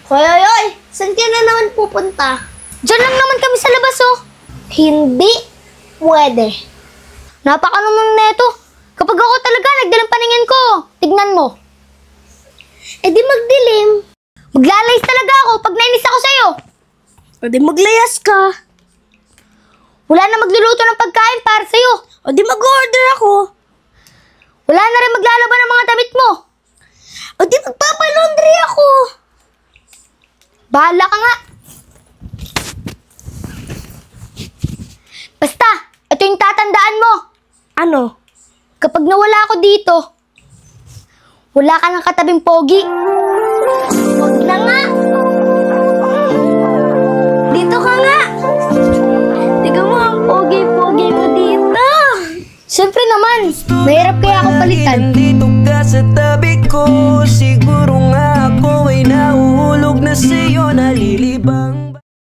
Hoy, hoy, hoy! Saan ka na naman pupunta? Diyan lang naman kami sa labas, oh. Hindi pwede. Napaka naman neto. Kapag ako talaga nagdalang paningin ko, tignan mo. Eh di magdilim. Maglalayas talaga ako pag nainis ako sa'yo. O di maglayas ka. Wala na magluluto ng pagkain para sa'yo. O di mag-order ako. Wala na rin maglalaban ng mga damit mo. O di magpapalaundry ako. Bahala ka nga. Basta, ito yung tatandaan mo. Ano? Kapag nawala ako dito, wala ka ng katabing pogi. Huwag na nga. Dito ka nga. Tignan mo ang pogi-pogi mo dito. Siyempre naman, mahirap kaya ako palitan. Nandito ka sa tabi ko, siguro nga ako ay nahuhulog na sa'yo, nalilibang.